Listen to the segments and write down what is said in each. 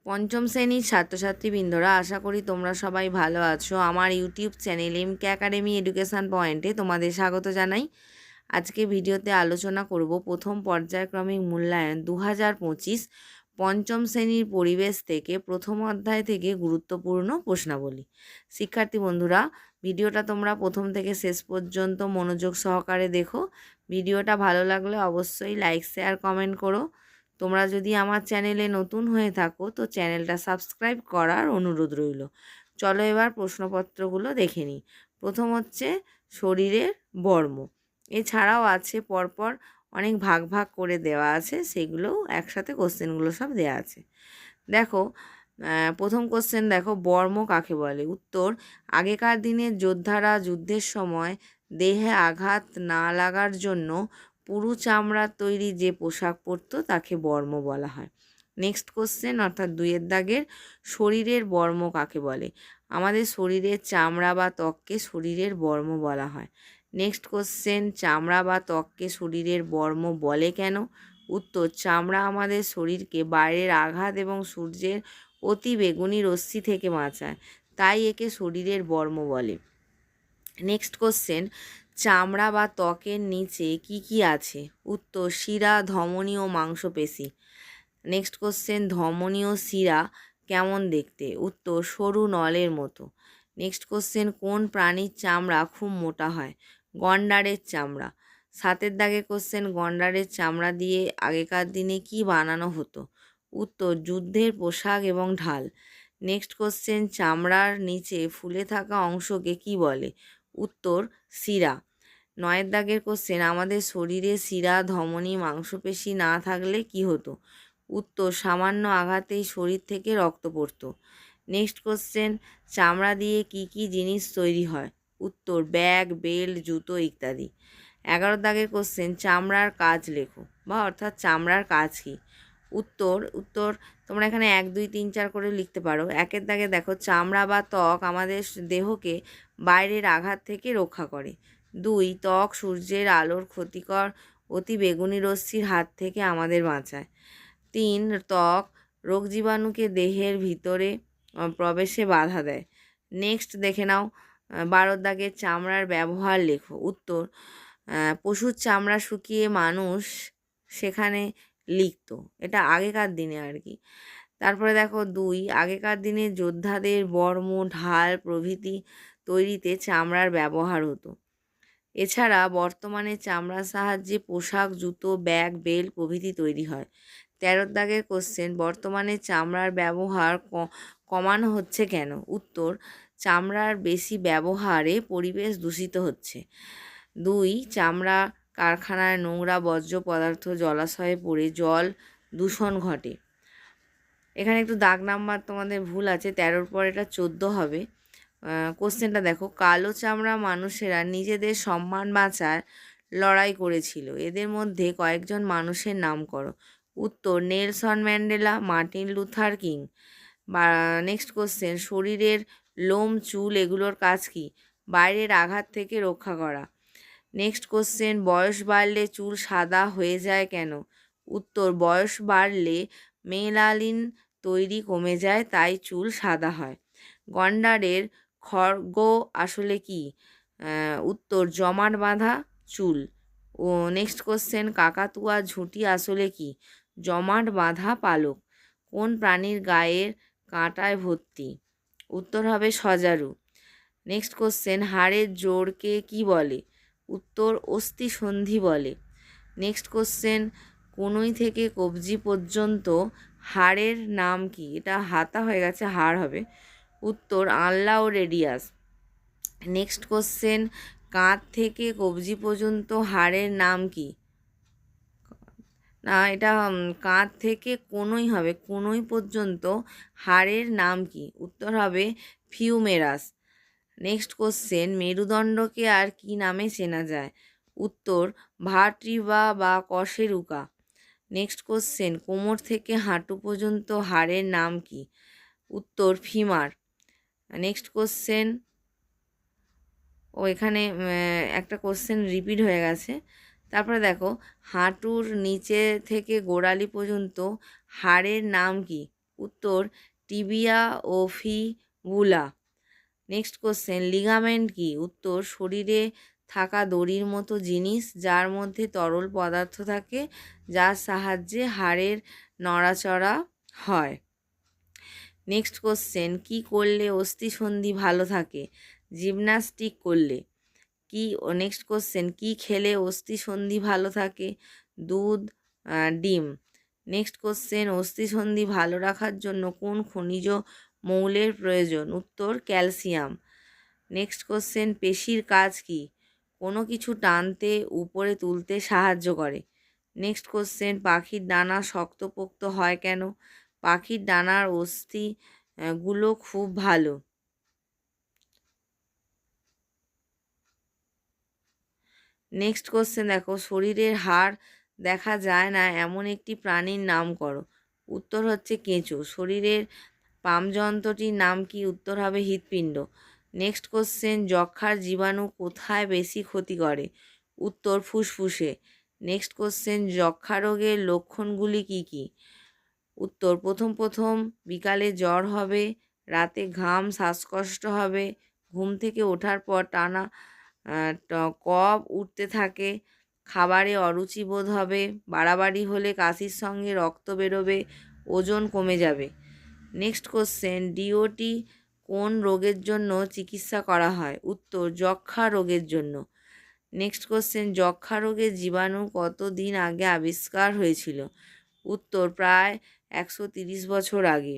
পঞ্চম শ্রেণীর ছাত্রছাত্রীবৃন্দরা, আশা করি তোমরা সবাই ভালো আছো। আমার ইউটিউব চ্যানেল এমকে একাডেমি এডুকেশান পয়েন্টে তোমাদের স্বাগত জানাই। আজকে ভিডিওতে আলোচনা করব প্রথম পর্যায়ক্রমিক মূল্যায়ন 2025 পঞ্চম শ্রেণীর পরিবেশ থেকে প্রথম অধ্যায় থেকে গুরুত্বপূর্ণ প্রশ্নাবলী। শিক্ষার্থী বন্ধুরা, ভিডিওটা তোমরা প্রথম থেকে শেষ পর্যন্ত মনোযোগ সহকারে দেখো। ভিডিওটা ভালো লাগলে অবশ্যই লাইক, শেয়ার, কমেন্ট করো। তোমরা যদি আমার চ্যানেলে নতুন হয়ে থাকো তো চ্যানেলটা সাবস্ক্রাইব করার অনুরোধ রইল। চলো এবার প্রশ্নপত্রগুলো দেখে নিই। প্রথম হচ্ছে শরীরের বর্ম। এছাড়াও আছে পরপর অনেক ভাগ ভাগ করে দেওয়া আছে, সেগুলোও একসাথে কোশ্চেনগুলো সব দেওয়া আছে। দেখো, প্রথম কোশ্চেন দেখো, বর্ম কাকে বলে? উত্তর, আগেকার দিনের যোদ্ধারা যুদ্ধের সময় দেহে আঘাত না লাগার জন্য পুরু চামড়ার তৈরি যে পোশাক পরতো তাকে বর্ম বলা হয়। নেক্সট কোশ্চেন অর্থাৎ 2-এর দাগের, শরীরের বর্ম কাকে বলে? আমাদের শরীরের চামড়া বা ত্বককে শরীরের বর্ম বলা হয়। নেক্সট কোশ্চেন, চামড়া বা ত্বককে শরীরের বর্ম বলে কেন? উত্তর, চামড়া আমাদের শরীরকে বাইরের আঘাত এবং সূর্যের অতি বেগুনি রশ্মি থেকে বাঁচায়, তাই একে শরীরের বর্ম বলে। নেক্সট কোশ্চেন, চামড়া বা ত্বকের নিচে কি কি আছে? উত্তর, শিরা, ধমনী ও মাংসপেশি। নেক্সট কোশ্চেন, ধমনী ও শিরা কেমন দেখতে? উত্তর, সরু নলের মতো। নেক্সট কোশ্চেন, কোন প্রাণীর চামড়া খুব মোটা হয়? গন্ডারের চামড়া। 7-এর দাগে কোশ্চেন, গন্ডারের চামড়া দিয়ে আগেকার দিনে কি বানানো হতো? উত্তর, যুদ্ধের পোশাক এবং ঢাল। নেক্সট কোশ্চেন, চামড়ার নিচে ফুলে থাকা অংশকে কি বলে? উত্তর, শিরা। 9-এর দাগের কোশ্চেন, আমাদের শরীরে শিরা, ধমনী, মাংসপেশি না থাকলে কি হতো? উত্তর, সামান্য আঘাতেই শরীর থেকে রক্ত পড়তো। নেক্সট কোশ্চেন, চামড়া দিয়ে কি কি জিনিস তৈরি হয়? উত্তর, ব্যাগ, বেল্ট, জুতো ইত্যাদি। 11-এর দাগের কোশ্চেন, চামড়ার কাজ লেখো, বা অর্থাৎ চামড়ার কাজ কী? উত্তর তোমরা এখানে 1, 2, 3, 4 করে লিখতে পারো। 1-এর দাগে দেখো, চামড়া বা ত্বক আমাদের দেহকে বাইরের আঘাত থেকে রক্ষা করে। 2, ত্বক সূর্যের আলোর ক্ষতিকর অতি বেগুনি রশ্মির হাত থেকে আমাদের বাঁচায়। 3, ত্বক রোগ জীবাণুকে দেহের ভিতরে প্রবেশে বাধা দেয়। নেক্সট দেখে নাও, 12-এর দাগের চামড়ার ব্যবহার লেখো। উত্তর, পশুর চামড়া শুকিয়ে মানুষ সেখানে লিখতো, এটা আগেকার দিনে আর কি। তারপরে দেখো 2, আগেকার দিনে যোদ্ধাদের বর্ম, ঢাল প্রভৃতি তৈরিতে চামড়ার ব্যবহার হতো। এছাড়া বর্তমানে চামড়ার সাহায্যে পোশাক, জুতো, ব্যাগ, বেল্ট প্রভৃতি তৈরি হয়। 13-এর দাগের কোশ্চেন, বর্তমানে চামড়ার ব্যবহার কমানো হচ্ছে কেন? উত্তর, চামড়ার বেশি ব্যবহারে পরিবেশ দূষিত হচ্ছে। 2, চামড়া কারখানায় নোংরা বর্জ্য পদার্থ জলাশয়ে পড়ে জল দূষণ ঘটে। এখানে একটু দাগ নাম্বার তোমাদের ভুল আছে, 13-র পর এটা 14 হবে। কোশ্চেনটা দেখো, কালো চামড়া মানুষেরা নিজেদের সম্মান বাঁচার লড়াই করেছিল, এদের মধ্যে কয়েকজন মানুষের নাম করো। উত্তর, Nelson Mandela, Martin Luther king. বা নেক্সট কোশ্চেন, শরীরের লোম, চুল এগুলোর কাজ কি? বাইরের আঘাত থেকে রক্ষা করা। নেক্সট কোশ্চেন, বয়স বাড়লে চুল সাদা হয়ে যায় কেন? উত্তর, বয়স বাড়লে মেলানিন তৈরি কমে যায়, তাই চুল সাদা হয়। গন্ডারের খড়গ আসলে কি? উত্তর, জমাট বাঁধা চুল। ও নেক্সট কোশ্চেন, কাকাতুয়া ঝুঁটি আসলে কি? জমাট বাঁধা পালক। কোন প্রাণীর গায়ের কাঁটায় ভর্তি? উত্তর হবে সজারু। নেক্সট কোশ্চেন, হাড়ের জোড়কে কি বলে? উত্তর, অস্থিসন্ধি বলে। নেক্সট কোশ্চেন, কনুই থেকে কবজি পর্যন্ত হাড়ের নাম কি? এটা হাতা হয়ে গেছে, হাড় হবে। উত্তর, আনলা ও রেডিয়াস। নেক্সট কোশ্চেন, কাঁধ থেকে কবজি পর্যন্ত হাড়ের নাম কি? না, এটা কাঁধ থেকে কনুই হবে, কনুই পর্যন্ত হাড়ের নাম কি? উত্তর হবে ফিউমেরাস। নেক্সট কোশ্চেন, মেরুদণ্ডকে আর কি নামে চেনা যায়? উত্তর, ভার্টিব্রা বা কশেরুকা। নেক্সট কোশ্চেন, কোমর থেকে হাঁটু পর্যন্ত হাড়ের নাম কি? উত্তর, ফিমার। নেক্সট কোশ্চেন, এখানে একটা কোশ্চেন রিপিট হয়ে গেছে। তারপরে দেখো, হাঁটুর নিচে থেকে গোড়ালি পর্যন্ত হাড়ের নাম কি? উত্তর টিবিয়া ও ফিবুলা। নেক্সট কোশ্চেন, লিগামেন্ট কি? উত্তর শরীরে থাকা দড়ির মতো জিনিস যার মধ্যে তরল পদার্থ থাকে, যার সাহায্যে হাড়ের নড়াচড়া হয়। নেক্সট কোশ্চেন, কি করলে অস্থিসন্ধি ভালো থাকে? জিমন্যাস্টিক করলে। নেক্সট কোশ্চেন, কি খেলে অস্থিসন্ধি ভালো থাকে? দুধ, ডিম। নেক্সট কোশ্চেন, অস্থিসন্ধি ভালো রাখার জন্য কোন খনিজ মৌলের প্রয়োজন? উত্তর ক্যালসিয়াম। নেক্সট কোশ্চেন, পেশির কাজ কি? কোনো কিছু টানতে উপরে তুলতে সাহায্য করে। নেক্সট কোশ্চেন, পাখির ডানা শক্তপোক্ত হয় কেন? পাখির ডানার গুলো খুব ভালো। নেক্সট কোশ্চেন দেখো, শরীরের হাড় দেখা যায় না এমন একটি প্রাণীর নাম করো। উত্তর হচ্ছে কেঁচো। শরীরের পামযন্ত্রটির নাম কি? উত্তর হবে হৃৎপিণ্ড। নেক্সট কোশ্চেন, যক্ষ্মার জীবাণু কোথায় বেশি ক্ষতি করে? উত্তর ফুসফুসে। নেক্সট কোশ্চেন, যক্ষ্মা রোগের লক্ষণগুলি কি কি? উত্তর প্রথম বিকালে জ্বর হবে, রাতে ঘাম, শ্বাসকষ্ট হবে, ঘুম থেকে ওঠার পর টানা কফ উঠতে থাকে, খাবারে অরুচি বোধ হবে, বাড়াবাড়ি হলে কাশির সঙ্গে রক্ত বেরোবে, ওজন কমে যাবে। নেক্সট কোশ্চেন, ডিওটি কোন রোগের জন্য চিকিৎসা করা হয়? উত্তর যক্ষ্মা রোগের জন্য। নেক্সট কোশ্চেন, যক্ষ্মা রোগের জীবাণু কতদিন আগে আবিষ্কার হয়েছিল? উত্তর প্রায় 130 বছর আগে।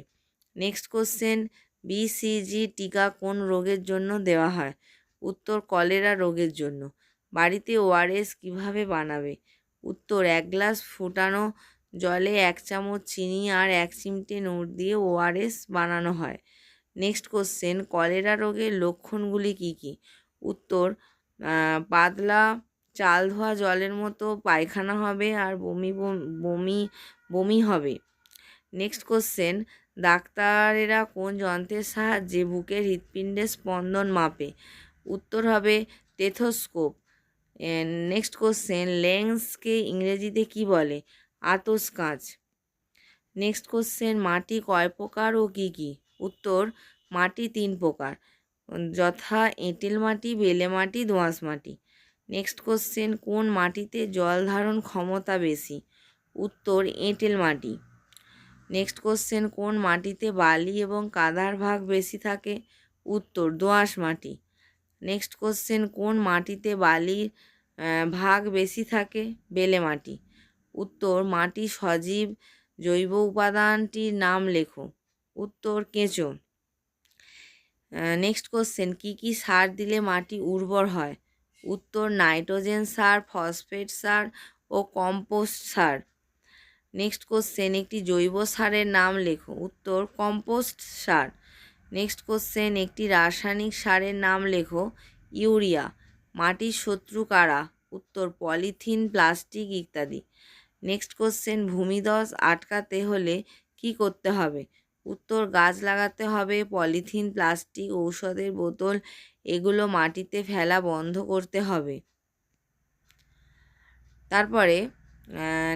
নেক্সট কোশ্চেন, বিসিজি টিকা কোন রোগের জন্য দেওয়া হয়? উত্তর কলেরা রোগের জন্য। বাড়িতে ওআরএস কীভাবে বানাবে? উত্তর 1 গ্লাস ফুটানো জলে 1 চামচ চিনি আর 1 চিমটে নুন দিয়ে ওআরএস বানানো হয়। নেক্সট কোশ্চেন, কলেরা রোগের লক্ষণগুলি কি কি? উত্তর পাতলা চাল ধোয়া জলের মতো পায়খানা হবে আর বমি হবে। নেক্সট কোশ্চেন, ডাক্তারেরা কোন যন্ত্রের সাহায্যে বুকের হৃৎপিণ্ডের স্পন্দন মাপে? উত্তর হবে টেথোস্কোপ। নেক্সট কোশ্চেন, লেন্সকে ইংরেজিতে কি বলে? আতশকাঁচ। নেক্সট কোশ্চেন, মাটি কয় প্রকার ও কি কি? উত্তর মাটি 3 প্রকার, যথা এঁটেল মাটি, বেলে মাটি, দোআঁশ মাটি। নেক্সট কোশ্চেন, কোন মাটিতে জল ধারণ ক্ষমতা বেশি? উত্তর এঁটেল মাটি। নেক্সট কোশ্চেন, কোন মাটিতে বালি এবং কাদার ভাগ বেশি থাকে? উত্তর দোআঁশ মাটি। নেক্সট কোশ্চেন, কোন মাটিতে বালির ভাগ বেশি থাকে? বেলে মাটি। উত্তর মাটি সজীব জৈব উপাদানটির নাম লেখো। উত্তর কেঁচো। নেক্সট কোশ্চেন, কি কি সার দিলে মাটি উর্বর হয়? উত্তর নাইট্রোজেন সার, ফসফেট সার ও কম্পোস্ট সার। নেক্সট কোশ্চেন, একটি জৈব সারের নাম লেখো। উত্তর কম্পোস্ট সার। নেক্সট কোশ্চেন, একটি রাসায়নিক সারের নাম লেখো। ইউরিয়া। মাটির শত্রু কারা? উত্তর পলিথিন, প্লাস্টিক ইত্যাদি। নেক্সট কোশ্চেন, ভূমিধস আটকাতে হলে কি করতে হবে? উত্তর গাছ লাগাতে হবে, পলিথিন, প্লাস্টিক, ঔষধের বোতল এগুলো মাটিতে ফেলা বন্ধ করতে হবে। তারপরে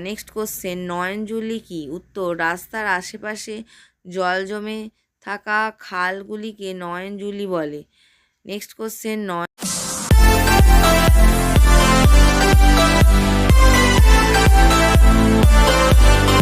নেক্সট কোশ্চেন, নয়নজুলি কি? উত্তর রাস্তার আশেপাশে জল জমে থাকা খালগুলিকে নয়নজুলি বলে। Next question,